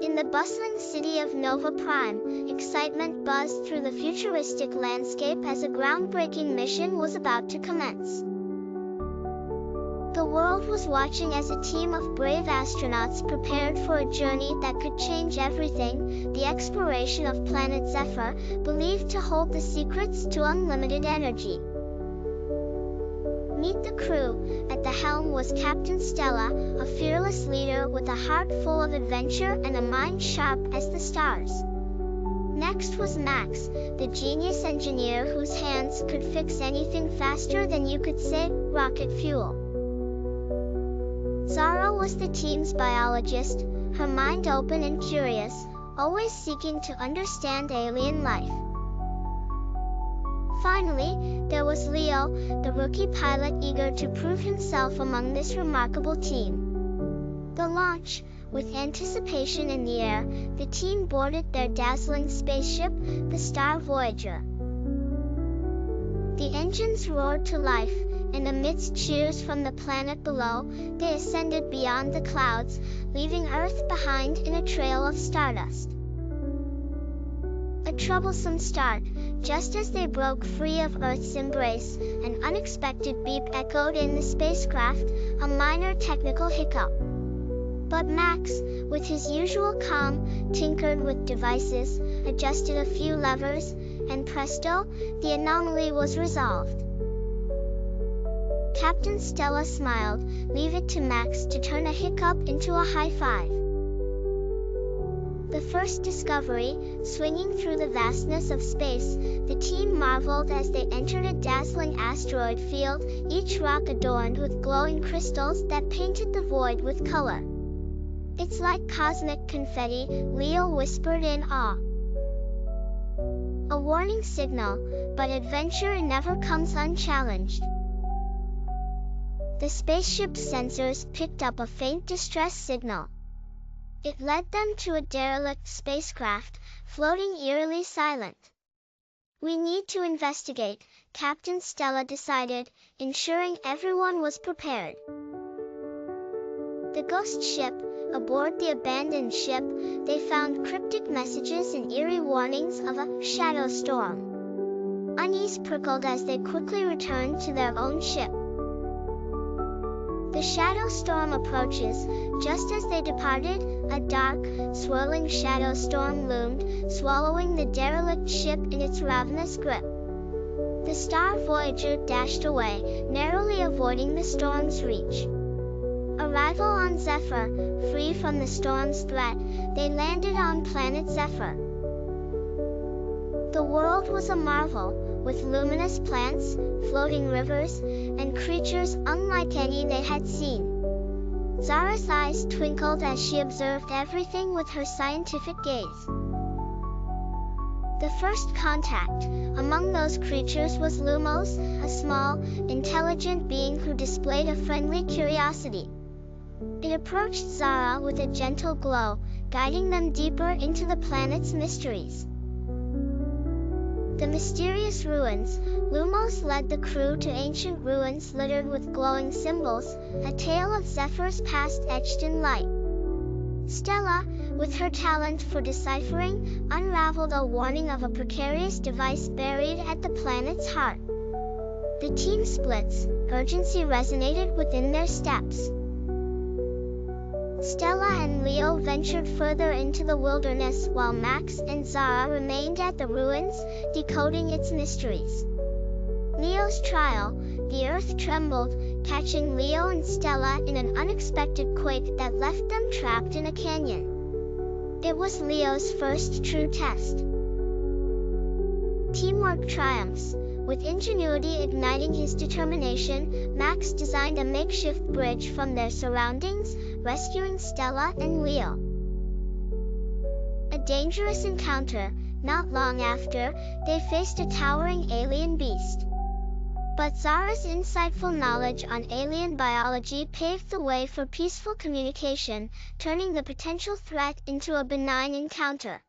In the bustling city of Nova Prime, excitement buzzed through the futuristic landscape as a groundbreaking mission was about to commence. The world was watching as a team of brave astronauts prepared for a journey that could change everything, the exploration of Planet Zephyr, believed to hold the secrets to unlimited energy. Meet the crew. At the helm was Captain Stella, a fearless leader with a heart full of adventure and a mind sharp as the stars. Next was Max, the genius engineer whose hands could fix anything faster than you could say, rocket fuel. Zara was the team's biologist, her mind open and curious, always seeking to understand alien life. Finally, there was Leo, the rookie pilot eager to prove himself among this remarkable team. The launch, with anticipation in the air, the team boarded their dazzling spaceship, the Star Voyager. The engines roared to life, and amidst cheers from the planet below, they ascended beyond the clouds, leaving Earth behind in a trail of stardust. A troublesome start. Just as they broke free of Earth's embrace, an unexpected beep echoed in the spacecraft, a minor technical hiccup. But Max, with his usual calm, tinkered with devices, adjusted a few levers, and presto, the anomaly was resolved. Captain Stella smiled. Leave it to Max to turn a hiccup into a high five. The first discovery, swinging through the vastness of space, the team marveled as they entered a dazzling asteroid field, each rock adorned with glowing crystals that painted the void with color. "It's like cosmic confetti," Leo whispered in awe. A warning signal, but adventure never comes unchallenged. The spaceship's sensors picked up a faint distress signal. It led them to a derelict spacecraft, floating eerily silent. "We need to investigate," Captain Stella decided, ensuring everyone was prepared. The ghost ship. Aboard the abandoned ship, they found cryptic messages and eerie warnings of a shadow storm. Unease prickled as they quickly returned to their own ship. The shadow storm approaches. Just as they departed, a dark, swirling shadow storm loomed, swallowing the derelict ship in its ravenous grip. The Star Voyager dashed away, narrowly avoiding the storm's reach. Arrival on Zephyr. Free from the storm's threat, they landed on Planet Zephyr. The world was a marvel, with luminous plants, floating rivers, and creatures unlike any they had seen. Zara's eyes twinkled as she observed everything with her scientific gaze. The first contact among those creatures was Lumos, a small, intelligent being who displayed a friendly curiosity. It approached Zara with a gentle glow, guiding them deeper into the planet's mysteries. The mysterious ruins. Lumos led the crew to ancient ruins littered with glowing symbols, a tale of Zephyr's past etched in light. Stella, with her talent for deciphering, unraveled a warning of a precarious device buried at the planet's heart. The team splits. Urgency resonated within their steps. Stella and Leo ventured further into the wilderness while Max and Zara remained at the ruins, decoding its mysteries. Leo's trial. The earth trembled, catching Leo and Stella in an unexpected quake that left them trapped in a canyon. It was Leo's first true test. Teamwork triumphs. With ingenuity igniting his determination, Max designed a makeshift bridge from their surroundings, rescuing Stella and Leo. A dangerous encounter. Not long after, they faced a towering alien beast. But Zara's insightful knowledge on alien biology paved the way for peaceful communication, turning the potential threat into a benign encounter.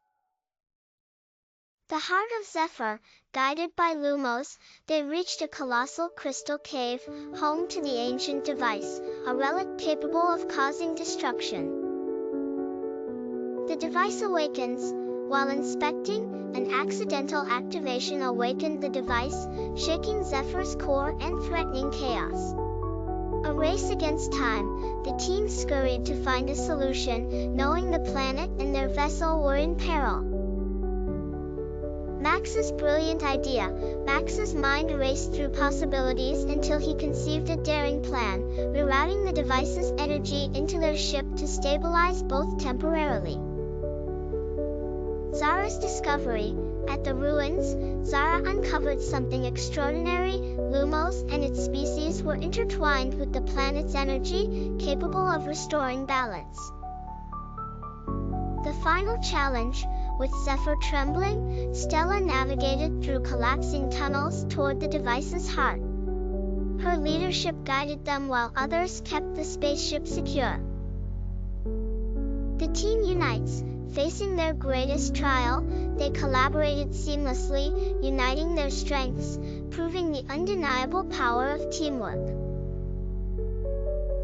The heart of Zephyr. Guided by Lumos, they reached a colossal crystal cave, home to the ancient device, a relic capable of causing destruction. The device awakens. While inspecting, an accidental activation awakened the device, shaking Zephyr's core and threatening chaos. A race against time, the team scurried to find a solution, knowing the planet and their vessel were in peril. Max's brilliant idea. Max's mind raced through possibilities until he conceived a daring plan, rerouting the device's energy into their ship to stabilize both temporarily. Zara's discovery. At the ruins, Zara uncovered something extraordinary. Lumos and its species were intertwined with the planet's energy, capable of restoring balance. The final challenge. With Zephyr trembling, Stella navigated through collapsing tunnels toward the device's heart. Her leadership guided them while others kept the spaceship secure. The team unites. Facing their greatest trial, they collaborated seamlessly, uniting their strengths, proving the undeniable power of teamwork.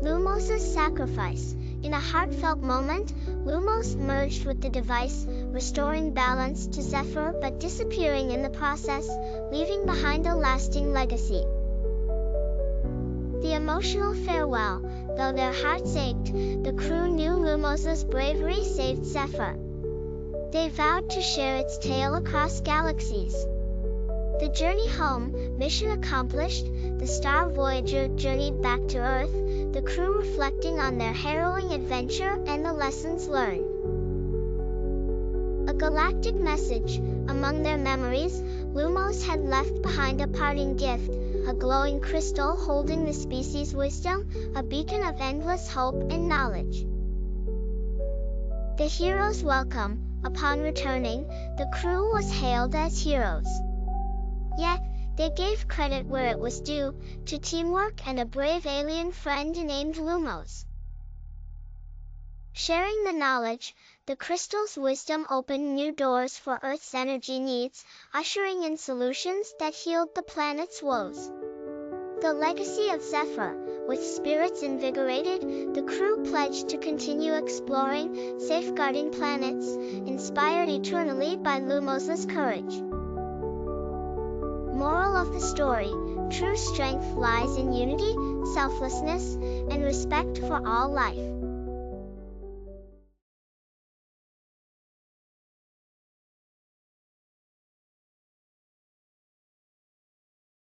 Lumos' sacrifice. In a heartfelt moment, Lumos merged with the device, restoring balance to Zephyr but disappearing in the process, leaving behind a lasting legacy. The emotional farewell. Though their hearts ached, the crew knew Lumos' bravery saved Zephyr. They vowed to share its tale across galaxies. The journey home. Mission accomplished. The Star Voyager journeyed back to Earth, the crew reflecting on their harrowing adventure and the lessons learned. A galactic message. Among their memories, Lumos had left behind a parting gift, a glowing crystal holding the species' wisdom, a beacon of endless hope and knowledge. The heroes' welcome. Upon returning, the crew was hailed as heroes. Yet, they gave credit where it was due, to teamwork and a brave alien friend named Lumos. Sharing the knowledge, the crystal's wisdom opened new doors for Earth's energy needs, ushering in solutions that healed the planet's woes. The legacy of Zephyr. With spirits invigorated, the crew pledged to continue exploring, safeguarding planets, inspired eternally by Lumos' courage. Moral of the story. True strength lies in unity, selflessness, and respect for all life.